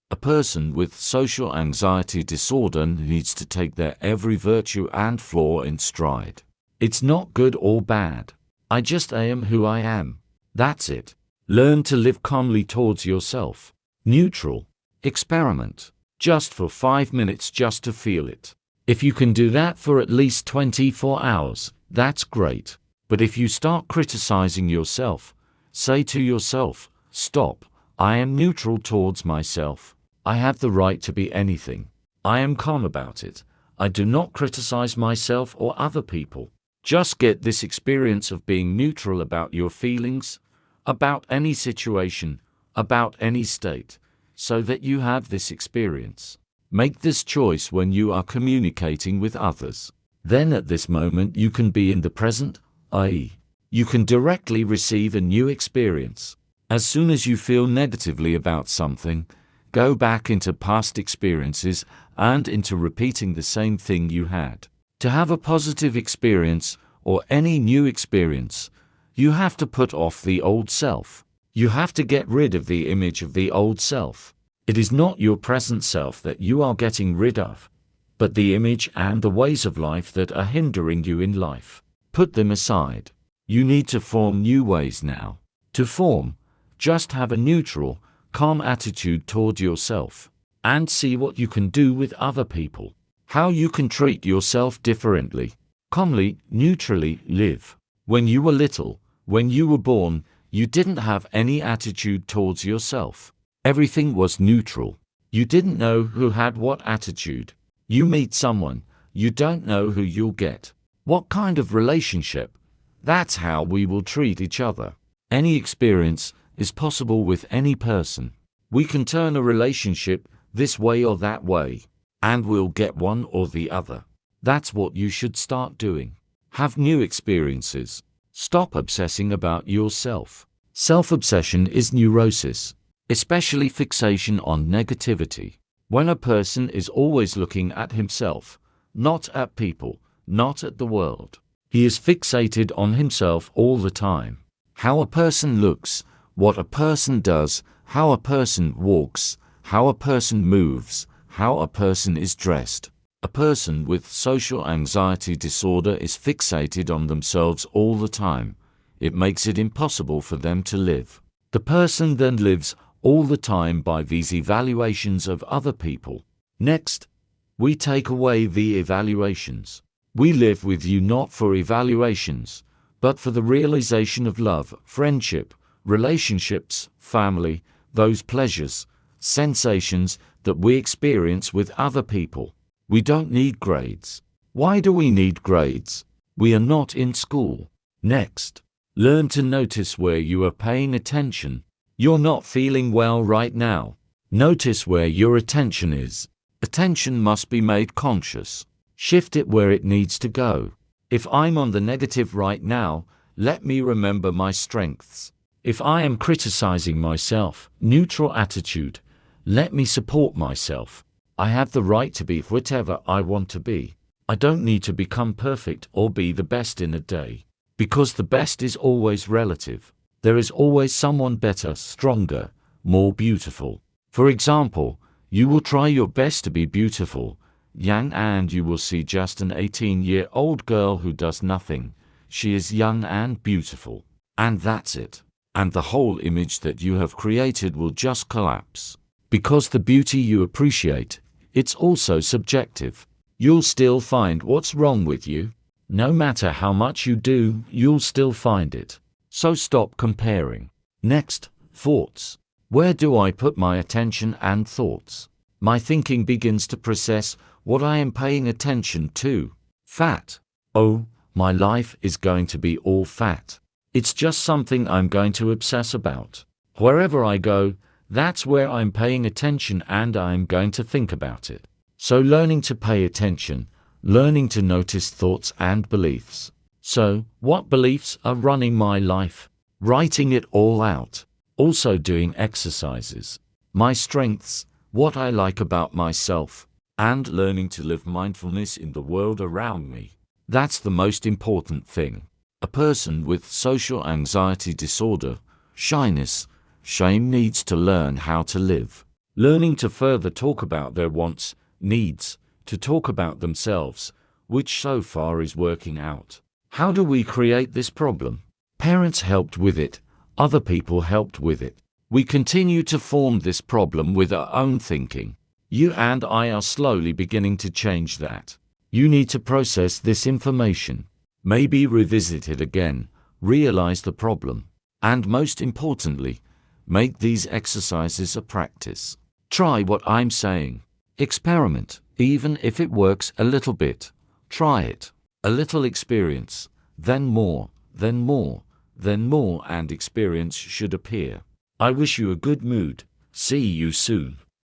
A person with social anxiety disorder needs to take their every virtue and flaw in stride. It's not good or bad. I just am who I am. That's it. Learn to live calmly towards yourself. Neutral. Experiment. Just for 5 minutes just to feel it. If you can do that for at least 24 hours, that's great. But if you start criticizing yourself, say to yourself, stop, I am neutral towards myself. I have the right to be anything. I am calm about it. I do not criticize myself or other people. Just get this experience of being neutral about your feelings, about any situation, about any state, so that you have this experience. Make this choice when you are communicating with others. Then at this moment you can be in the present, i.e., you can directly receive a new experience. As soon as you feel negatively about something, go back into past experiences and into repeating the same thing you had. To have a positive experience or any new experience, you have to put off the old self. You have to get rid of the image of the old self. It is not your present self that you are getting rid of, but the image and the ways of life that are hindering you in life. Put them aside. You need to form new ways now. To form, just have a neutral, calm attitude toward yourself, and see what you can do with other people. How you can treat yourself differently. Calmly, neutrally live. When you were little, when you were born, you didn't have any attitude towards yourself. Everything was neutral. You didn't know who had what attitude. You meet someone, you don't know who you'll get. What kind of relationship? That's how we will treat each other. Any experience is possible with any person. We can turn a relationship this way or that way, and we'll get one or the other. That's what you should start doing. Have new experiences. Stop obsessing about yourself. Self-obsession is neurosis, especially fixation on negativity. When a person is always looking at himself, not at people, not at the world, he is fixated on himself all the time. How a person looks, what a person does, how a person walks, how a person moves, how a person is dressed. A person with social anxiety disorder is fixated on themselves all the time. It makes it impossible for them to live. The person then lives all the time by these evaluations of other people. Next, we take away the evaluations. We live with you not for evaluations, but for the realization of love, friendship, relationships, family, those pleasures, sensations that we experience with other people. We don't need grades. Why do we need grades? We are not in school. Next, learn to notice where you are paying attention. You're not feeling well right now. Notice where your attention is. Attention must be made conscious. Shift it where it needs to go. If I'm on the negative right now, let me remember my strengths. If I am criticizing myself, neutral attitude, let me support myself. I have the right to be whatever I want to be. I don't need to become perfect or be the best in a day, because the best is always relative. There is always someone better, stronger, more beautiful. For example, you will try your best to be beautiful, young, and you will see just an 18-year-old girl who does nothing. She is young and beautiful. And that's it. And the whole image that you have created will just collapse. Because the beauty you appreciate, it's also subjective. You'll still find what's wrong with you. No matter how much you do, you'll still find it. So stop comparing. Next, thoughts. Where do I put my attention and thoughts? My thinking begins to process what I am paying attention to. Fat. Oh, my life is going to be all fat. It's just something I'm going to obsess about. Wherever I go, that's where I'm paying attention and I'm going to think about it. So learning to pay attention, learning to notice thoughts and beliefs. So, what beliefs are running my life? Writing it all out. Also doing exercises. My strengths, what I like about myself, and learning to live mindfulness in the world around me. That's the most important thing. A person with social anxiety disorder, shyness, shame needs to learn how to live. learning to further talk about their wants, needs, to talk about themselves, which so far is working out. How do we create this problem? Parents helped with it, other people helped with it. We continue to form this problem with our own thinking. You and I are slowly beginning to change that. You need to process this information, maybe revisit it again, realize the problem, and most importantly, make these exercises a practice. Try what I'm saying. Experiment, even if it works a little bit. Try it. A little experience, then more, then more, then more, and experience should appear. I wish you a good mood. See you soon.